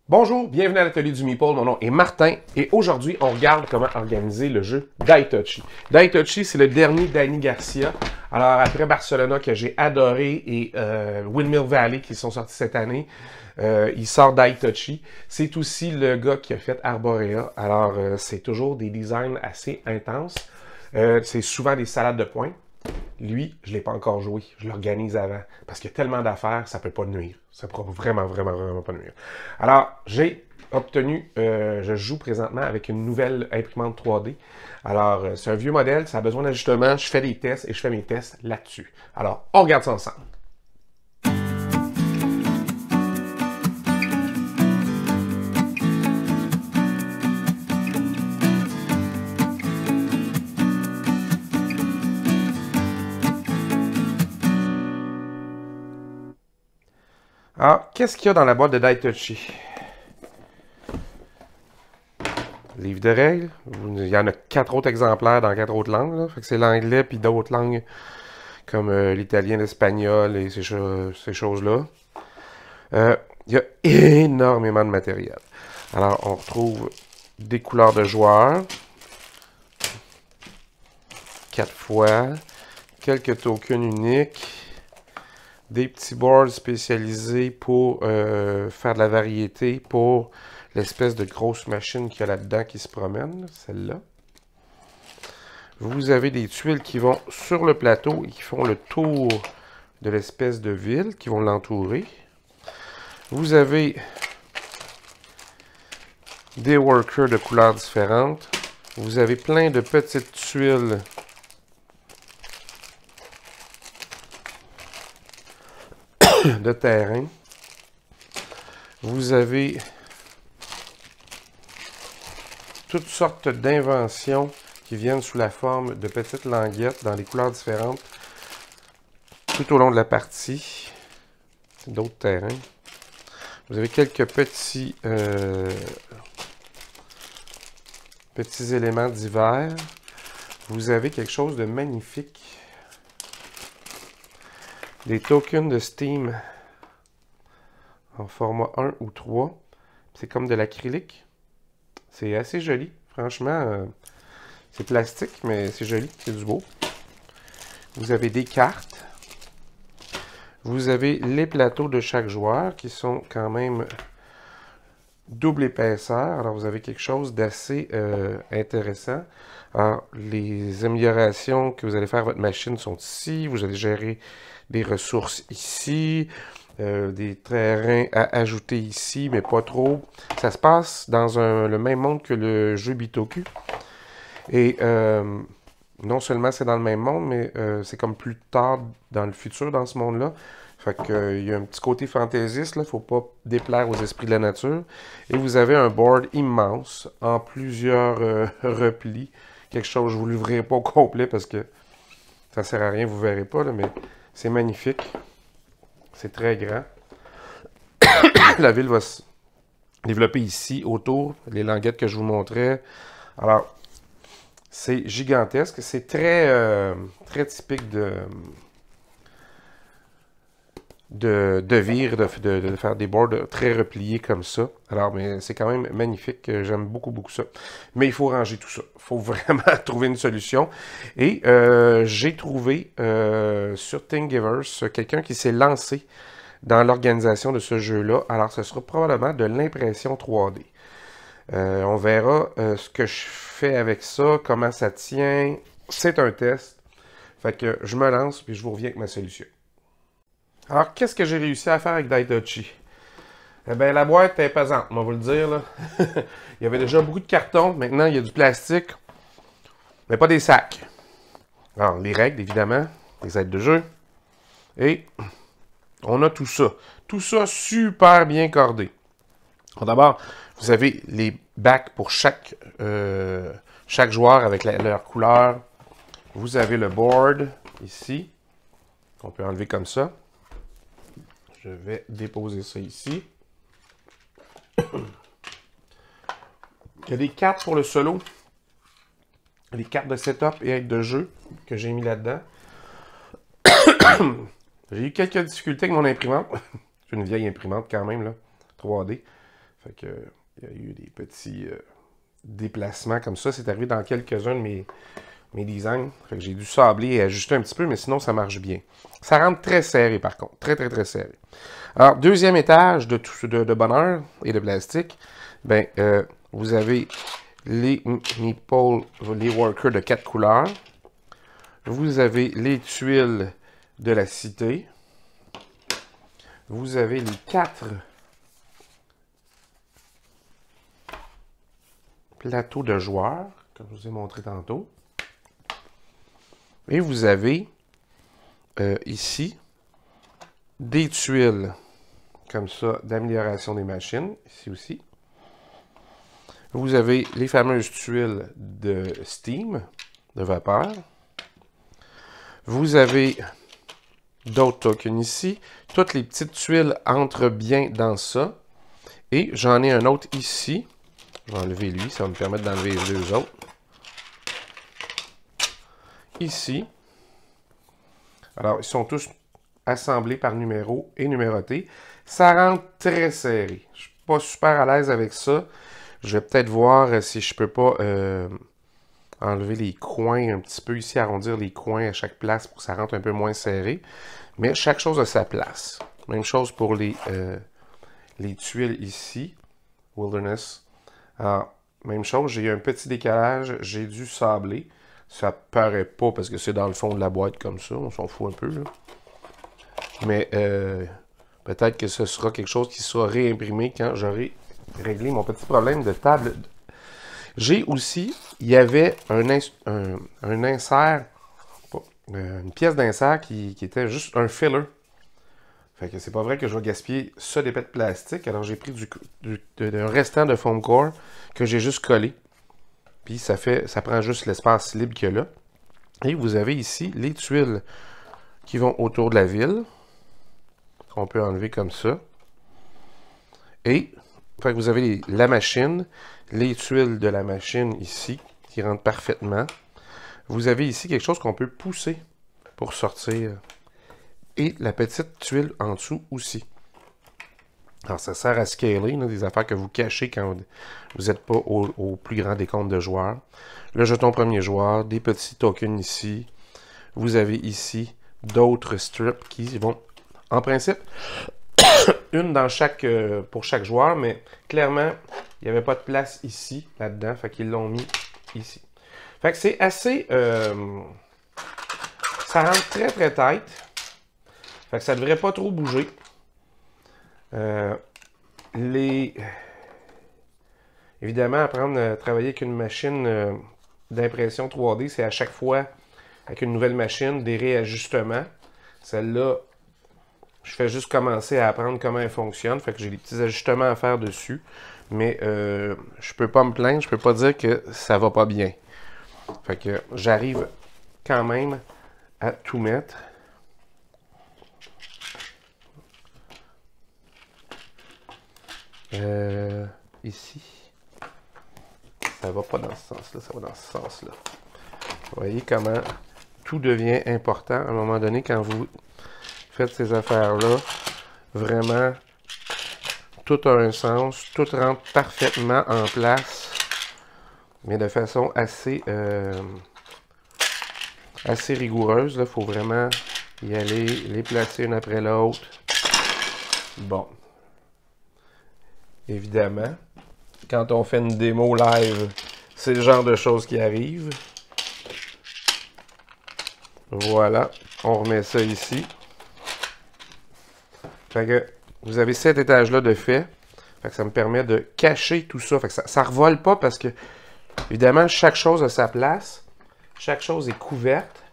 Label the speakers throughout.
Speaker 1: Bonjour, bienvenue à l'atelier du Meeple, mon nom est Martin et aujourd'hui on regarde comment organiser le jeu Daitochi. Daitochi, c'est le dernier Dani Garcia. Alors après Barcelona que j'ai adoré et Windmill Valley qui sont sortis cette année, il sort Daitochi. C'est aussi le gars qui a fait Arborea. Alors c'est toujours des designs assez intenses. C'est souvent des salades de poing. Lui, je ne l'ai pas encore joué. Je l'organise avant. Parce qu'il y a tellement d'affaires, ça ne peut pas nuire. Ça ne pourra vraiment pas nuire. Alors, j'ai obtenu, je joue présentement avec une nouvelle imprimante 3D. Alors, c'est un vieux modèle, ça a besoin d'ajustement. Je fais des tests et je fais mes tests là-dessus. Alors, on regarde ça ensemble. Alors, qu'est-ce qu'il y a dans la boîte de Daitochi? Livre de règles. Il y en a 4 autres exemplaires dans 4 autres langues. Là. Fait que c'est l'anglais puis d'autres langues comme l'italien, l'espagnol et ces choses-là. Il y a énormément de matériel. Alors, on retrouve des couleurs de joueurs. 4 fois. Quelques tokens uniques. Des petits boards spécialisés pour faire de la variété pour l'espèce de grosse machine qu'il y a là-dedans qui se promène, celle-là. Vous avez des tuiles qui vont sur le plateau et qui font le tour de l'espèce de ville, qui vont l'entourer. Vous avez des workers de couleurs différentes. Vous avez plein de petites tuiles de terrain. Vous avez toutes sortes d'inventions qui viennent sous la forme de petites languettes dans des couleurs différentes tout au long de la partie. D'autres terrains. Vous avez quelques petits éléments divers. Vous avez quelque chose de magnifique. Des tokens de Steam en format 1 ou 3. C'est comme de l'acrylique. C'est assez joli. Franchement, c'est plastique, mais c'est joli. C'est du beau. Vous avez des cartes. Vous avez les plateaux de chaque joueur qui sont quand même double épaisseur. Alors, vous avez quelque chose d'assez intéressant. Alors, les améliorations que vous allez faire à votre machine sont ici. Vous allez gérer des ressources ici. Des terrains à ajouter ici, mais pas trop. Ça se passe dans le même monde que le jeu Bitoku. Et non seulement c'est dans le même monde, mais c'est comme plus tard dans le futur dans ce monde-là. Fait qu'il y a un petit côté fantaisiste, là. Faut pas déplaire aux esprits de la nature. Et vous avez un board immense en plusieurs replis. Quelque chose, je ne vous l'ouvrirai pas au complet parce que ça sert à rien, vous verrez pas, là, mais c'est magnifique. C'est très grand. La ville va se développer ici, autour, les languettes que je vous montrais. Alors, c'est gigantesque. C'est très, très typique de vire, de faire des boards très repliés comme ça. Alors, mais c'est quand même magnifique. J'aime beaucoup ça. Mais il faut ranger tout ça. Il faut vraiment trouver une solution. Et j'ai trouvé sur Thingiverse quelqu'un qui s'est lancé dans l'organisation de ce jeu-là. Alors, ce sera probablement de l'impression 3D. On verra ce que je fais avec ça, comment ça tient. C'est un test. Fait que je me lance, puis je vous reviens avec ma solution. Alors, qu'est-ce que j'ai réussi à faire avec Daitochi? Eh bien, la boîte est pesante, on va vous le dire. Là. Il y avait déjà beaucoup de carton. Maintenant, il y a du plastique, mais pas des sacs. Alors, les règles, évidemment, les aides de jeu. Et on a tout ça. Tout ça super bien cordé. D'abord, vous avez les bacs pour chaque joueur avec leur couleur. Vous avez le board ici, qu'on peut enlever comme ça. Je vais déposer ça ici. Il y a des cartes pour le solo. Les cartes de setup et aides de jeu que j'ai mis là-dedans. J'ai eu quelques difficultés avec mon imprimante. C'est une vieille imprimante quand même, là, 3D. Fait que, il y a eu des petits déplacements comme ça. C'est arrivé dans quelques-uns de mes designs. Fait que j'ai dû sabler et ajuster un petit peu, mais sinon, ça marche bien. Ça rentre très serré, par contre. Très, très, très serré. Alors, deuxième étage de bonheur et de plastique, ben, vous avez les meeple, les workers de 4 couleurs. Vous avez les tuiles de la cité. Vous avez les 4 plateaux de joueurs, comme je vous ai montré tantôt. Et vous avez ici des tuiles comme ça d'amélioration des machines, ici aussi. Vous avez les fameuses tuiles de steam, de vapeur. Vous avez d'autres tokens ici. Toutes les petites tuiles entrent bien dans ça. Et j'en ai un autre ici. Je vais enlever lui, ça va me permettre d'enlever les deux autres. Ici. Alors, ils sont tous assemblés par numéro et numérotés. Ça rentre très serré. Je ne suis pas super à l'aise avec ça. Je vais peut-être voir si je peux pas enlever les coins un petit peu ici, arrondir les coins à chaque place pour que ça rentre un peu moins serré. Mais chaque chose a sa place. Même chose pour les tuiles ici. Wilderness. Alors, même chose, j'ai eu un petit décalage, j'ai dû sabler. Ça paraît pas parce que c'est dans le fond de la boîte comme ça, on s'en fout un peu. Là. Mais peut-être que ce sera quelque chose qui sera réimprimé quand j'aurai réglé mon petit problème de table. J'ai aussi, il y avait un insert, une pièce d'insert qui était juste un filler. Fait que c'est pas vrai que je vais gaspiller ça d'épais de plastique. Alors j'ai pris un restant de foam core que j'ai juste collé. Puis ça prend juste l'espace libre qu'il y a là. Et vous avez ici les tuiles qui vont autour de la ville. On peut enlever comme ça. Et fait que vous avez la machine, les tuiles de la machine ici qui rentrent parfaitement. Vous avez ici quelque chose qu'on peut pousser pour sortir. Et la petite tuile en dessous aussi. Alors, ça sert à scaler, là, des affaires que vous cachez quand vous n'êtes pas au plus grand décompte de joueurs. Le jeton premier joueur, des petits tokens ici. Vous avez ici d'autres strips qui vont, en principe, une dans pour chaque joueur, mais clairement, il n'y avait pas de place ici, là-dedans, fait qu'ils l'ont mis ici. Fait que c'est assez... ça rentre très très tight. Fait que ça ne devrait pas trop bouger. Évidemment, apprendre à travailler avec une machine d'impression 3D, c'est à chaque fois, avec une nouvelle machine, des réajustements. Celle-là, je fais juste commencer à apprendre comment elle fonctionne. Fait que j'ai des petits ajustements à faire dessus. Mais je peux pas me plaindre, je peux pas dire que ça va pas bien. Fait que j'arrive quand même à tout mettre. Ici, ça va pas dans ce sens-là, ça va dans ce sens-là. Vous voyez comment tout devient important à un moment donné quand vous faites ces affaires-là. Vraiment, tout a un sens, tout rentre parfaitement en place, mais de façon assez rigoureuse. Il faut vraiment y aller, les placer une après l'autre. Bon. Évidemment, quand on fait une démo live, c'est le genre de choses qui arrivent. Voilà, on remet ça ici. Fait que vous avez cet étage-là de fait. Fait que ça me permet de cacher tout ça. Fait que ça ne revole pas parce que, évidemment, chaque chose a sa place. Chaque chose est couverte.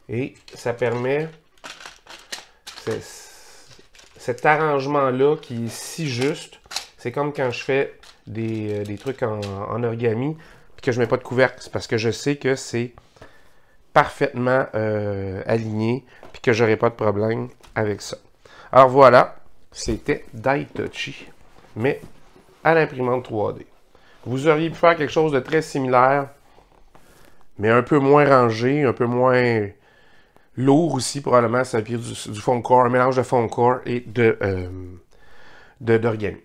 Speaker 1: Et ça permet cet arrangement-là qui est si juste. C'est comme quand je fais des trucs en origami et que je ne mets pas de couvercle. C'est parce que je sais que c'est parfaitement aligné et que je n'aurai pas de problème avec ça. Alors voilà, c'était Daitouchi, mais à l'imprimante 3D. Vous auriez pu faire quelque chose de très similaire, mais un peu moins rangé, un peu moins lourd aussi, probablement, ça vient du foam core, un mélange de foam core et d'origami.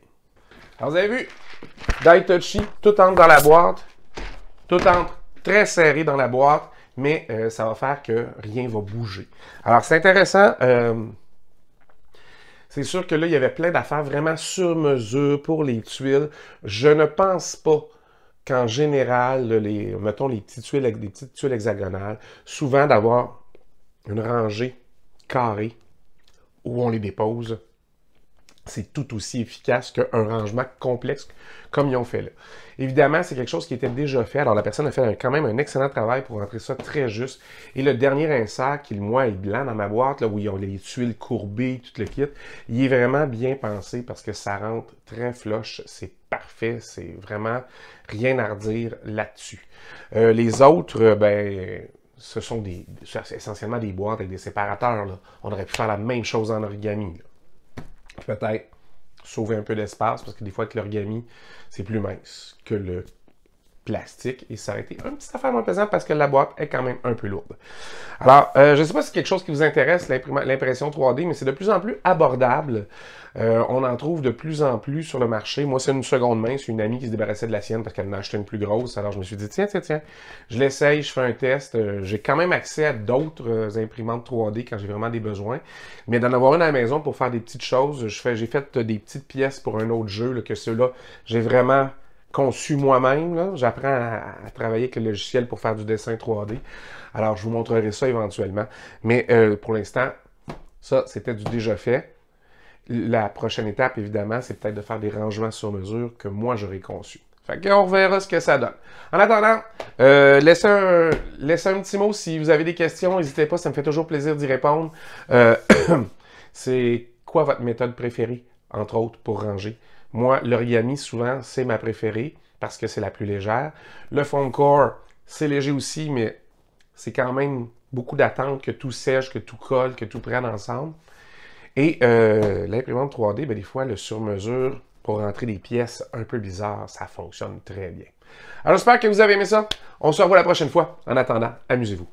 Speaker 1: Alors, vous avez vu, Die Touchy, tout entre dans la boîte, tout entre très serré dans la boîte, mais ça va faire que rien va bouger. Alors, c'est intéressant. C'est sûr que là, il y avait plein d'affaires vraiment sur mesure pour les tuiles. Je ne pense pas qu'en général, mettons les petites tuiles hexagonales, souvent d'avoir une rangée carrée où on les dépose, c'est tout aussi efficace qu'un rangement complexe comme ils ont fait là. Évidemment, c'est quelque chose qui était déjà fait. Alors, la personne a fait quand même un excellent travail pour rentrer ça très juste. Et le dernier insert, qui, moi, est blanc dans ma boîte, là, où ils ont les tuiles courbées, tout le kit, il est vraiment bien pensé parce que ça rentre très flush. C'est parfait. C'est vraiment rien à redire là-dessus. Les autres, ben... ce sont essentiellement des boîtes avec des séparateurs. Là. On aurait pu faire la même chose en origami. Peut-être sauver un peu d'espace, parce que des fois, avec l'origami, c'est plus mince que le plastique, et ça aurait été un petit affaire moins pesant parce que la boîte est quand même un peu lourde. Alors, je ne sais pas si c'est quelque chose qui vous intéresse, l'impression 3D, mais c'est de plus en plus abordable. On en trouve de plus en plus sur le marché. Moi, c'est une seconde main. C'est une amie qui se débarrassait de la sienne parce qu'elle en a acheté une plus grosse. Alors, je me suis dit, tiens, je l'essaye, je fais un test. J'ai quand même accès à d'autres imprimantes 3D quand j'ai vraiment des besoins. Mais d'en avoir une à la maison pour faire des petites choses, j'ai fait des petites pièces pour un autre jeu, là, que ceux-là, j'ai vraiment conçu moi-même. J'apprends à travailler avec le logiciel pour faire du dessin 3D. Alors, je vous montrerai ça éventuellement. Mais pour l'instant, ça, c'était du déjà fait. La prochaine étape, évidemment, c'est peut-être de faire des rangements sur mesure que moi, j'aurais conçus. Fait qu'on verra ce que ça donne. En attendant, laissez un petit mot si vous avez des questions. N'hésitez pas, ça me fait toujours plaisir d'y répondre. C'est quoi votre méthode préférée, entre autres, pour ranger? Moi, l'origami, souvent, c'est ma préférée parce que c'est la plus légère. Le foam core, c'est léger aussi, mais c'est quand même beaucoup d'attente que tout sèche, que tout colle, que tout prenne ensemble. Et l'imprimante 3D, ben, des fois, le sur-mesure pour rentrer des pièces un peu bizarres, ça fonctionne très bien. Alors, j'espère que vous avez aimé ça. On se revoit la prochaine fois. En attendant, amusez-vous.